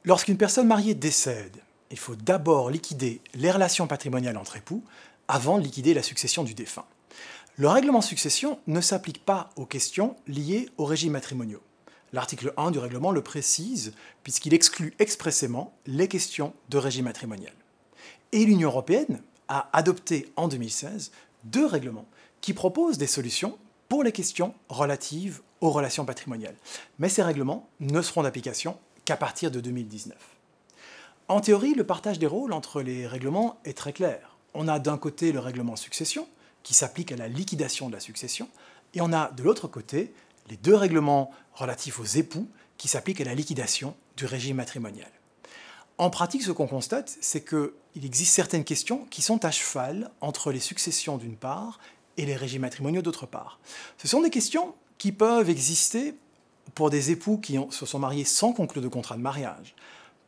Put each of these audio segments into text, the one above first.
Lorsqu'une personne mariée décède, il faut d'abord liquider les relations patrimoniales entre époux avant de liquider la succession du défunt. Le règlement succession ne s'applique pas aux questions liées aux régimes matrimoniaux. L'article 1 du règlement le précise puisqu'il exclut expressément les questions de régime matrimonial. Et l'Union européenne a adopté en 2016 deux règlements qui proposent des solutions pour les questions relatives aux relations patrimoniales. Mais ces règlements ne seront d'application qu'à partir de 2019. En théorie, le partage des rôles entre les règlements est très clair. On a d'un côté le règlement succession, qui s'applique à la liquidation de la succession, et on a de l'autre côté les deux règlements relatifs aux époux, qui s'appliquent à la liquidation du régime matrimonial. En pratique, ce qu'on constate, c'est qu'il existe certaines questions qui sont à cheval entre les successions d'une part et les régimes matrimoniaux d'autre part. Ce sont des questions qui peuvent exister pour des époux qui se sont mariés sans conclure de contrat de mariage.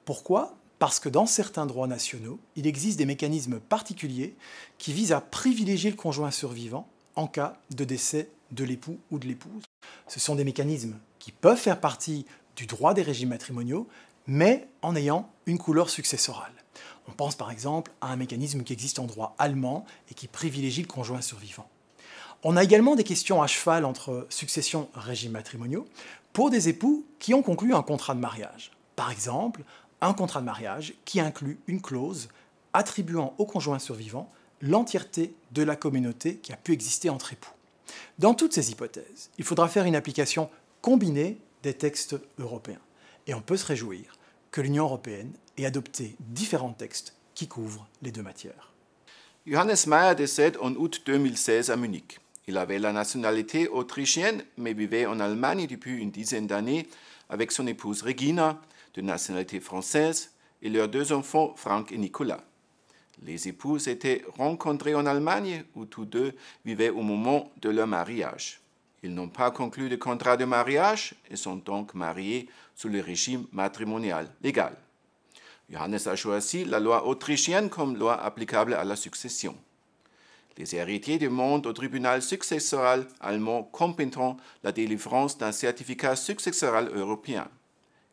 Pourquoi ? Parce que dans certains droits nationaux, il existe des mécanismes particuliers qui visent à privilégier le conjoint survivant en cas de décès de l'époux ou de l'épouse. Ce sont des mécanismes qui peuvent faire partie du droit des régimes matrimoniaux, mais en ayant une couleur successorale. On pense par exemple à un mécanisme qui existe en droit allemand et qui privilégie le conjoint survivant. On a également des questions à cheval entre succession et régimes matrimoniaux pour des époux qui ont conclu un contrat de mariage. Par exemple, un contrat de mariage qui inclut une clause attribuant au conjoint survivant l'entièreté de la communauté qui a pu exister entre époux. Dans toutes ces hypothèses, il faudra faire une application combinée des textes européens. Et on peut se réjouir que l'Union européenne ait adopté différents textes qui couvrent les deux matières. Johannes Meyer décède en août 2016 à Munich. Il avait la nationalité autrichienne, mais vivait en Allemagne depuis une dizaine d'années avec son épouse Regina, de nationalité française, et leurs deux enfants, Frank et Nicolas. Les époux s'étaient rencontrés en Allemagne, où tous deux vivaient au moment de leur mariage. Ils n'ont pas conclu de contrat de mariage et sont donc mariés sous le régime matrimonial légal. Johannes a choisi la loi autrichienne comme loi applicable à la succession. Les héritiers demandent au tribunal successoral allemand compétent la délivrance d'un certificat successoral européen.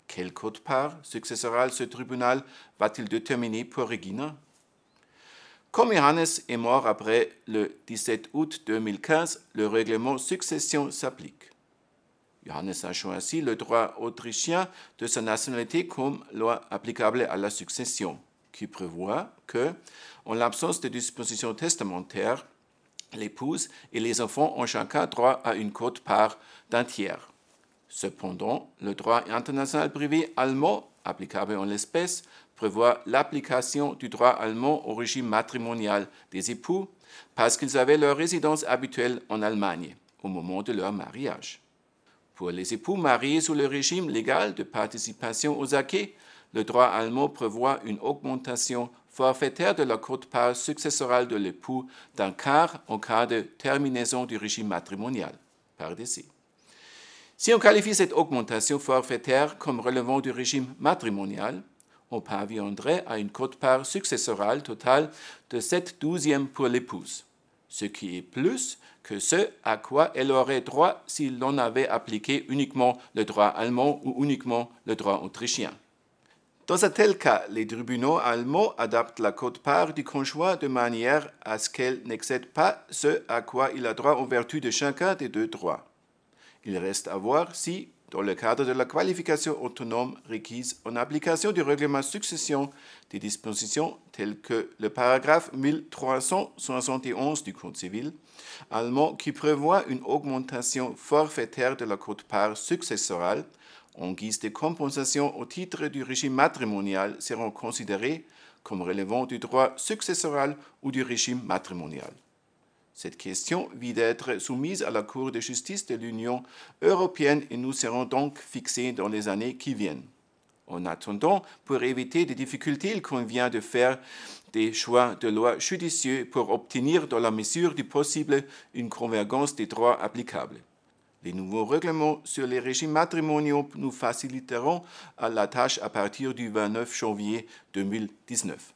Quel quote-part successoral ce tribunal va-t-il déterminer pour Regina? Comme Johannes est mort après le 17 août 2015, le règlement succession s'applique. Johannes a choisi le droit autrichien de sa nationalité comme loi applicable à la succession, qui prévoit que, en l'absence de dispositions testamentaires, l'épouse et les enfants ont chacun droit à une quote-part d'un tiers. Cependant, le droit international privé allemand, applicable en l'espèce, prévoit l'application du droit allemand au régime matrimonial des époux parce qu'ils avaient leur résidence habituelle en Allemagne au moment de leur mariage. Pour les époux mariés sous le régime légal de participation aux acquis, le droit allemand prévoit une augmentation forfaitaire de la quote-part successorale de l'époux d'un quart en cas de terminaison du régime matrimonial par décès. Si on qualifie cette augmentation forfaitaire comme relevant du régime matrimonial, on parviendrait à une quote-part successorale totale de 7/12 pour l'épouse, ce qui est plus que ce à quoi elle aurait droit si l'on avait appliqué uniquement le droit allemand ou uniquement le droit autrichien. Dans un tel cas, les tribunaux allemands adaptent la quote-part du conjoint de manière à ce qu'elle n'excède pas ce à quoi il a droit en vertu de chacun des deux droits. Il reste à voir si, dans le cadre de la qualification autonome requise en application du règlement succession, des dispositions telles que le paragraphe 1371 du Code civil allemand qui prévoit une augmentation forfaitaire de la quote-part successorale en guise de compensation au titre du régime matrimonial seront considérées comme relevant du droit successoral ou du régime matrimonial. Cette question vient d'être soumise à la Cour de justice de l'Union européenne et nous serons donc fixés dans les années qui viennent. En attendant, pour éviter des difficultés, il convient de faire des choix de loi judicieux pour obtenir, dans la mesure du possible, une convergence des droits applicables. Les nouveaux règlements sur les régimes matrimoniaux nous faciliteront la tâche à partir du 29 janvier 2019.